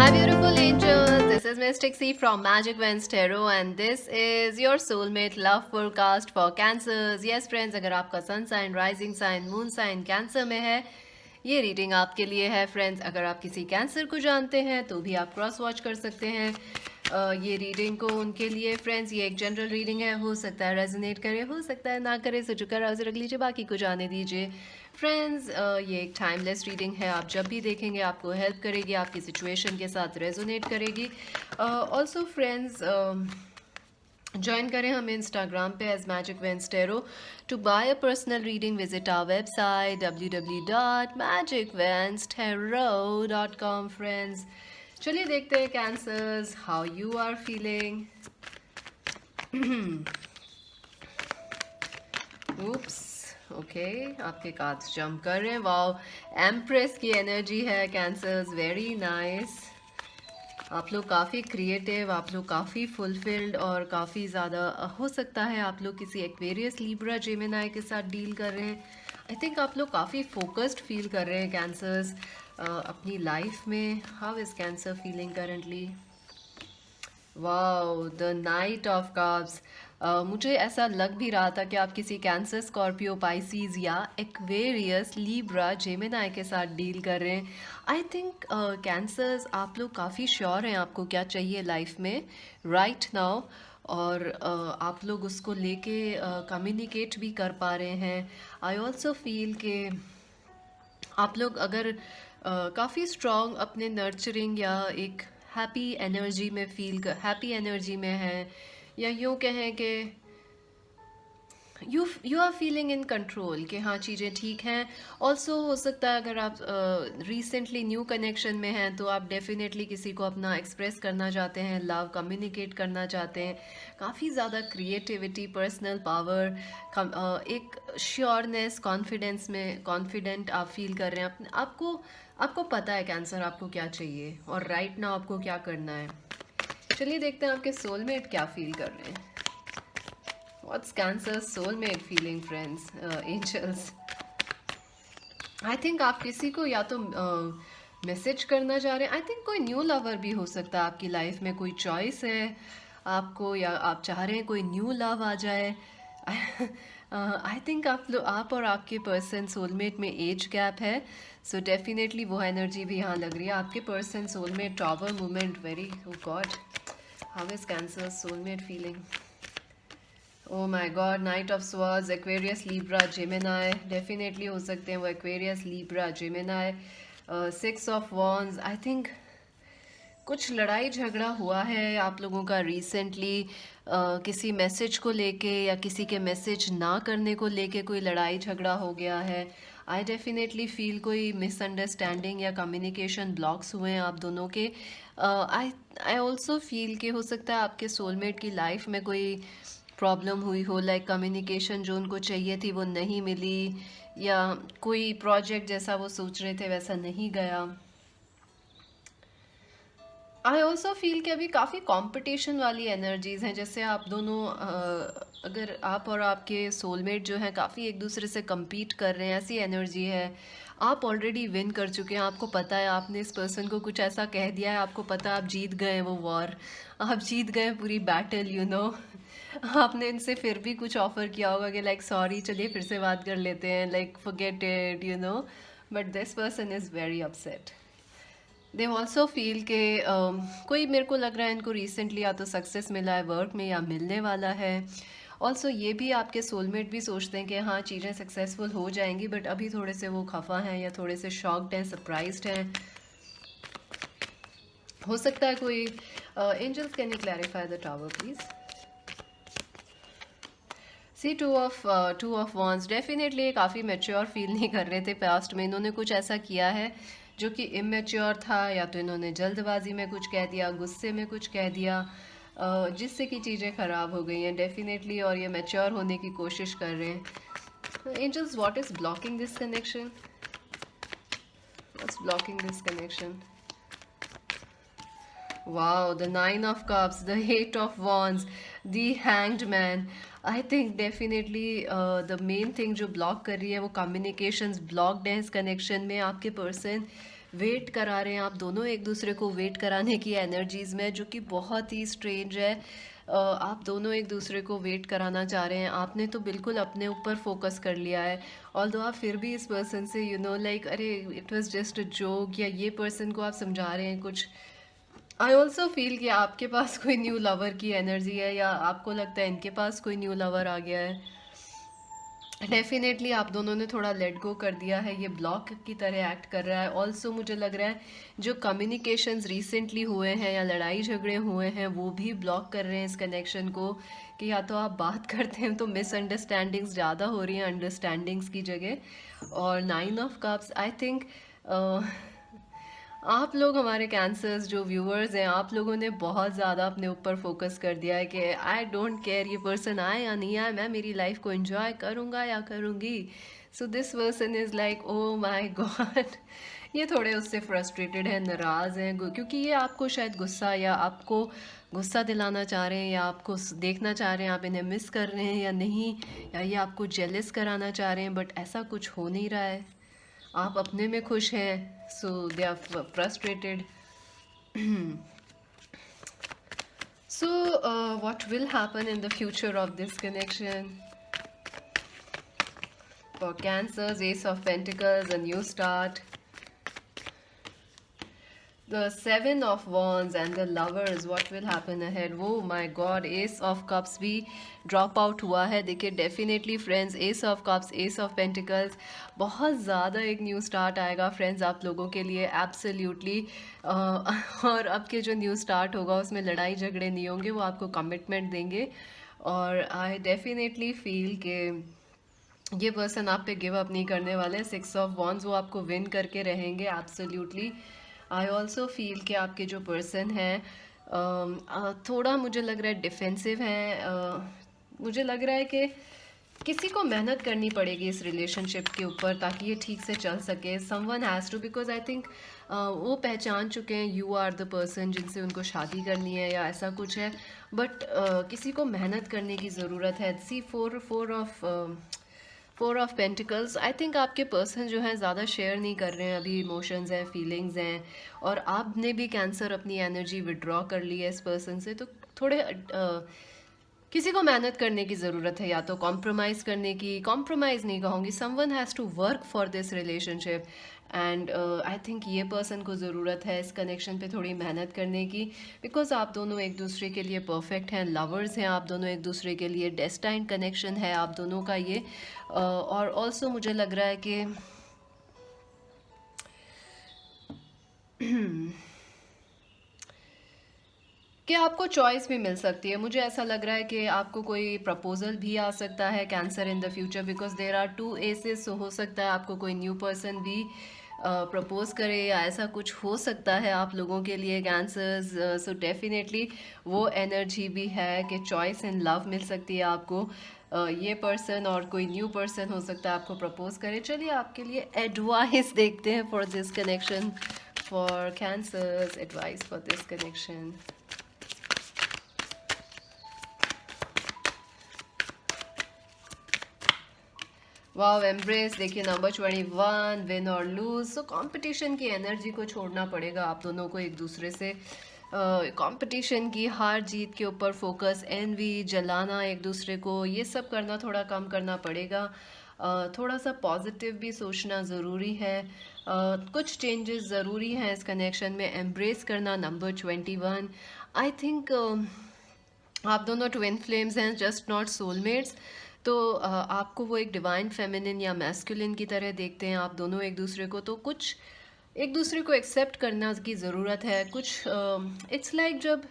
Hi, beautiful angels. This is Mystic C from Magic Vents Tarot, and this is your soulmate love forecast for Cancers. Yes, friends, अगर आपका sun sign, rising sign, moon sign Cancer में है, ये reading आपके लिए है friends. अगर आप किसी कैंसर को जानते हैं तो भी आप क्रॉस वॉच कर सकते हैं ये रीडिंग को उनके लिए फ्रेंड्स। ये एक जनरल रीडिंग है, हो सकता है रेजोनेट करे, हो सकता है ना करे, सो चुका रख लीजिए, बाकी को जाने दीजिए फ्रेंड्स। ये एक टाइमलेस रीडिंग है, आप जब भी देखेंगे आपको हेल्प करेगी, आपकी सिचुएशन के साथ रेजोनेट करेगी। ऑल्सो फ्रेंड्स, ज्वाइन करें हमें इंस्टाग्राम पे as Magic Vens Tarot. To buy a personal reading visit our website www.magicvenstero.com friends. चलिए देखते हैं Cancers, how you are feeling. Oops, okay आपके कार्ड्स जंप कर रहे हैं। वाओ, एम्प्रेस की एनर्जी है कैंसर्स, वेरी नाइस। आप लोग काफ़ी क्रिएटिव, आप लोग काफ़ी फुलफिल्ड और काफ़ी ज़्यादा हो सकता है आप लोग किसी एक्वेरियस, लिब्रा, जेमिनाई के साथ डील कर रहे हैं। आई थिंक आप लोग काफ़ी फोकस्ड फील कर रहे हैं कैंसर्स अपनी लाइफ में। How is cancer feeling currently? Wow, the night of cups. मुझे ऐसा लग भी रहा था कि आप किसी कैंसर, स्कॉर्पियो, पाइसीज या एक्वेरियस, लिब्रा, जेमिनाई के साथ डील कर रहे हैं। आई थिंक कैंसर्स आप लोग काफ़ी श्योर हैं आपको क्या चाहिए लाइफ में राइट नाउ, और आप लोग उसको लेके कम्युनिकेट भी कर पा रहे हैं। आई ऑल्सो फील के आप लोग अगर काफ़ी स्ट्रॉन्ग अपने नर्चरिंग या एक हैप्पी एनर्जी में हैप्पी एनर्जी में है, या यूँ कहें कि you are feeling in control कि हाँ चीज़ें ठीक हैं। ऑल्सो हो सकता है अगर आप रिसेंटली न्यू कनेक्शन में हैं तो आप डेफिनेटली किसी को अपना एक्सप्रेस करना चाहते हैं, लव कम्युनिकेट करना चाहते हैं। काफ़ी ज़्यादा क्रिएटिविटी, पर्सनल पावर, एक श्योरनेस, कॉन्फिडेंस में कॉन्फिडेंट आप फील कर रहे हैं। आपको पता है कैंसर आपको क्या चाहिए और राइट नाउ आपको क्या करना है। चलिए देखते हैं आपके सोलमेट क्या फील कर रहे हैं। What's Cancer's soulmate feeling, friends? Angels. I think आप किसी को या तो मैसेज करना चाह रहे हैं। आई थिंक कोई न्यू लवर भी हो सकता है आपकी लाइफ में, कोई चॉइस है आपको, या आप चाह रहे हैं कोई न्यू लव आ जाए। आई थिंक आप और आपके पर्सन सोलमेट में एज गैप है, सो डेफिनेटली वो एनर्जी भी यहाँ लग रही है। आपके person soulmate tower movement, very god. How is Cancer soulmate feeling? Oh my god, knight of swords, Aquarius, Libra, Gemini, definitely हो सकते हैं वो Aquarius, Libra, Gemini. Six of wands, I think कुछ लड़ाई झगड़ा हुआ है आप लोगों का रिसेंटली, किसी मैसेज को लेके या किसी के मैसेज ना करने को लेके कोई लड़ाई झगड़ा हो गया है। आई डेफिनेटली फील कोई मिसअंडरस्टैंडिंग या कम्युनिकेशन ब्लॉक्स हुए हैं आप दोनों के। आई ऑल्सो फील कि हो सकता है आपके सोलमेट की लाइफ में कोई प्रॉब्लम हुई हो, लाइक कम्युनिकेशन जो उनको चाहिए थी वो नहीं मिली, या कोई प्रोजेक्ट जैसा वो सोच रहे थे वैसा नहीं गया। आई ऑल्सो फील कि अभी काफ़ी कंपटीशन वाली एनर्जीज हैं, जैसे आप दोनों अगर आप और आपके सोलमेट जो हैं काफ़ी एक दूसरे से compete कर रहे हैं, ऐसी एनर्जी है। आप ऑलरेडी विन कर चुके हैं, आपको पता है, आपने इस पर्सन को कुछ ऐसा कह दिया है, आपको पता है आप जीत गए वो वॉर, आप जीत गए पूरी बैटल, यू नो। आपने इनसे फिर भी कुछ ऑफर किया होगा कि लाइक सॉरी चलिए फिर से बात कर लेते हैं, like forget it, you know, but this person is very upset. They also feel के कोई, मेरे को लग रहा है इनको रिसेंटली या तो सक्सेस मिला है वर्क में या मिलने वाला है। ऑल्सो ये भी आपके सोलमेट भी सोचते हैं कि हाँ चीज़ें सक्सेसफुल हो जाएंगी, बट अभी थोड़े से वो खफा हैं या थोड़े से शॉक्ड हैं, सरप्राइज्ड हैं। हो सकता है कोई angels, can you clarify the tower please? See two of wands, definitely काफ़ी मेच्योर फील नहीं कर रहे थे पास्ट में। इन्होंने कुछ ऐसा किया है जो कि इमेच्योर था, या तो इन्होंने जल्दबाजी में कुछ कह दिया, गुस्से में कुछ कह दिया, जिससे कि चीज़ें ख़राब हो गई हैं डेफिनेटली, और ये मेच्योर होने की कोशिश कर रहे हैं। Angels, what is blocking this connection? What's blocking this connection? Wow, the Nine of Cups, the Eight of Wands, the Hanged Man. I think definitely the main thing जो block कर रही है वो communications blocked है इस connection में। आपके person wait करा रहे हैं, आप दोनों एक दूसरे को वेट कराने की एनर्जीज में, जो कि बहुत ही स्ट्रेंज है। आप दोनों एक दूसरे को वेट कराना चाह रहे हैं, आपने तो बिल्कुल अपने ऊपर फोकस कर लिया है। ऑल्दो आप फिर भी इस पर्सन से लाइक अरे it was just a joke, या ये पर्सन को आप समझा रहे हैं कुछ। आई ऑल्सो फील कि आपके पास कोई न्यू लवर की एनर्जी है, या आपको लगता है इनके पास कोई न्यू लवर आ गया है। डेफिनेटली आप दोनों ने थोड़ा लेट गो कर दिया है, ये ब्लॉक की तरह एक्ट कर रहा है। ऑल्सो मुझे लग रहा है जो कम्युनिकेशंस रिसेंटली हुए हैं या लड़ाई झगड़े हुए हैं वो भी ब्लॉक कर रहे हैं इस कनेक्शन को, कि या तो आप बात करते हैं तो मिसअंडरस्टैंडिंग्स ज़्यादा हो रही हैं अंडरस्टैंडिंग्स की जगह। और 9 ऑफ कप्स, आई थिंक आप लोग, हमारे कैंसर्स जो व्यूअर्स हैं, आप लोगों ने बहुत ज़्यादा अपने ऊपर फोकस कर दिया है कि आई डोंट केयर ये पर्सन आए या नहीं आए, मैं मेरी लाइफ को एंजॉय करूँगा या करूँगी। So this person is like oh my God, ये थोड़े उससे फ्रस्ट्रेटेड हैं, नाराज़ हैं, क्योंकि ये आपको शायद गुस्सा, या आपको गुस्सा दिलाना चाह रहे हैं, या आपको देखना चाह रहे हैं आप इन्हें मिस कर रहे हैं या नहीं, या ये आपको जेलस कराना चाह रहे हैं, बट ऐसा कुछ हो नहीं रहा है। आप अपने में खुश हैं, so they are frustrated. So, what will happen in the future of this connection? For Cancers, Ace of Pentacles, a new start. The Seven of Wands and the Lovers, what will happen ahead? Oh my God, Ace of Cups भी drop out हुआ है। देखिए definitely friends, Ace of Cups, Ace of Pentacles, बहुत ज़्यादा एक new start आएगा friends आप लोगों के लिए, एब्सोल्युटली। और अब के जो न्यू स्टार्ट होगा उसमें लड़ाई झगड़े नहीं होंगे, वो आपको कमिटमेंट देंगे। और आई डेफिनेटली फील के ये पर्सन आप पे गिव अप नहीं करने वाले। 6 ऑफ वॉन्ड्स, वो आपको विन करके रहेंगे एब्सोल्युटली। आई ऑल्सो फील कि आपके जो पर्सन हैं थोड़ा मुझे लग रहा है डिफेंसिव हैं। मुझे लग रहा है कि किसी को मेहनत करनी पड़ेगी इस रिलेशनशिप के ऊपर ताकि ये ठीक से चल सके। Someone has to, because I think वो पहचान चुके हैं यू आर द पर्सन जिनसे उनको शादी करनी है या ऐसा कुछ है, बट किसी को मेहनत करने की ज़रूरत है। See four of pentacles, I think आपके पर्सन जो है ज़्यादा शेयर नहीं कर रहे हैं अभी, इमोशंस हैं, फीलिंग्स हैं, और आपने भी कैंसर अपनी एनर्जी विड्रॉ कर ली है इस पर्सन से। तो थोड़े किसी को मेहनत करने की ज़रूरत है, या तो कॉम्प्रोमाइज़ करने की, कॉम्प्रोमाइज़ नहीं कहूँगी, someone has to work for this relationship. And I think ये पर्सन को ज़रूरत है इस कनेक्शन पे थोड़ी मेहनत करने की, बिकॉज आप दोनों एक दूसरे के लिए परफेक्ट हैं, लवर्स हैं आप दोनों एक दूसरे के लिए, डेस्टाइन्ड कनेक्शन है आप दोनों का ये। और ऑल्सो मुझे लग रहा है कि आपको चॉइस भी मिल सकती है। मुझे ऐसा लग रहा है कि आपको कोई प्रपोजल भी आ सकता है cancer in the future, because there are 2 aces. So हो सकता है आपको कोई न्यू पर्सन भी प्रपोज करे, या ऐसा कुछ हो सकता है आप लोगों के लिए कैंसर्स। सो डेफिनेटली वो एनर्जी भी है कि चॉइस इन लव मिल सकती है आपको। ये पर्सन और कोई न्यू पर्सन हो सकता है आपको प्रपोज करे। चलिए आपके लिए एडवाइस देखते हैं for this connection, for cancers, advice for this connection. Wow, embrace, देखिए नंबर 21, विन और लूज। सो कंपटीशन की एनर्जी को छोड़ना पड़ेगा आप दोनों को एक दूसरे से। कंपटीशन की, हार जीत के ऊपर फोकस, एनवी, जलाना एक दूसरे को, ये सब करना थोड़ा कम करना पड़ेगा। थोड़ा सा पॉजिटिव भी सोचना ज़रूरी है। कुछ चेंजेस ज़रूरी हैं इस कनेक्शन में। एम्ब्रेस करना, नंबर 21। आई थिंक आप दोनों ट्विन फ्लेम्स हैं, जस्ट नॉट सोलमेट्स। तो आपको वो एक डिवाइन फेमिनिन या मैस्कुलिन की तरह देखते हैं आप दोनों एक दूसरे को। तो कुछ एक दूसरे को एक्सेप्ट करना की ज़रूरत है। कुछ इट्स लाइक जब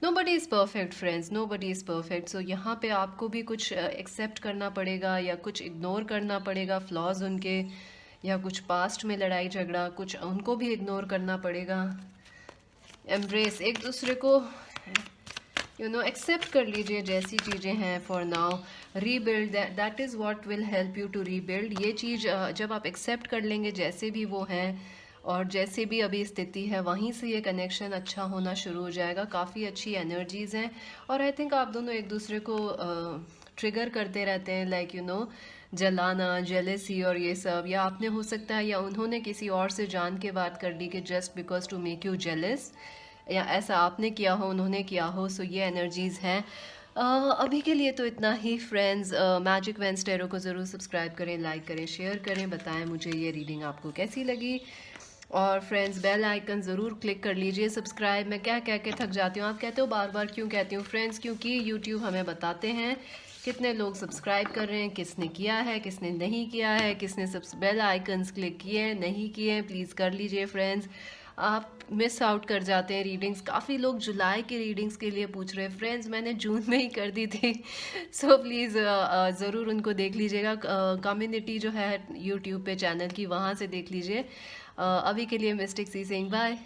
nobody is perfect friends, nobody is perfect. So यहाँ पे आपको भी कुछ एक्सेप्ट करना पड़ेगा, या कुछ इग्नोर करना पड़ेगा फ्लॉज उनके, या कुछ पास्ट में लड़ाई झगड़ा कुछ उनको भी इग्नोर करना पड़ेगा। एम्ब्रेस, एक दूसरे को एक्सेप्ट कर लीजिए जैसी चीज़ें हैं for now. Rebuild, that is what will help you to rebuild. ये चीज़ जब आप एक्सेप्ट कर लेंगे जैसे भी वो हैं और जैसे भी अभी स्थिति है, वहीं से ये कनेक्शन अच्छा होना शुरू हो जाएगा। काफ़ी अच्छी एनर्जीज़ हैं, और आई थिंक आप दोनों एक दूसरे को ट्रिगर करते रहते हैं, लाइक जलाना, जेलेसी और ये सब, या आपने हो सकता है या उन्होंने किसी और से जान के बात कर दी कि just because to make you jealous, या ऐसा आपने किया हो उन्होंने किया हो। सो ये एनर्जीज हैं। अभी के लिए तो इतना ही फ्रेंड्स। मैजिक वेंस टैरो को ज़रूर सब्सक्राइब करें, लाइक करें, शेयर करें, बताएं मुझे ये रीडिंग आपको कैसी लगी। और फ्रेंड्स बेल आइकन ज़रूर क्लिक कर लीजिए। सब्सक्राइब मैं क्या कह के थक जाती हूँ, आप कहते हो बार बार क्यों कहती हूँ फ्रेंड्स, क्योंकि यूट्यूब हमें बताते हैं कितने लोग सब्सक्राइब कर रहे हैं, किसने किया है, किसने नहीं किया है, किसने सब बेल आइकन्स क्लिक किए हैं, नहीं किए हैं। प्लीज़ कर लीजिए फ्रेंड्स, आप मिस आउट कर जाते हैं रीडिंग्स। काफ़ी लोग जुलाई की रीडिंग्स के लिए पूछ रहे हैं फ्रेंड्स, मैंने जून में ही कर दी थी। सो प्लीज़ ज़रूर उनको देख लीजिएगा। कम्युनिटी जो है यूट्यूब पे चैनल की, वहाँ से देख लीजिए। अभी के लिए मिस्टिक सी सिंह, बाय।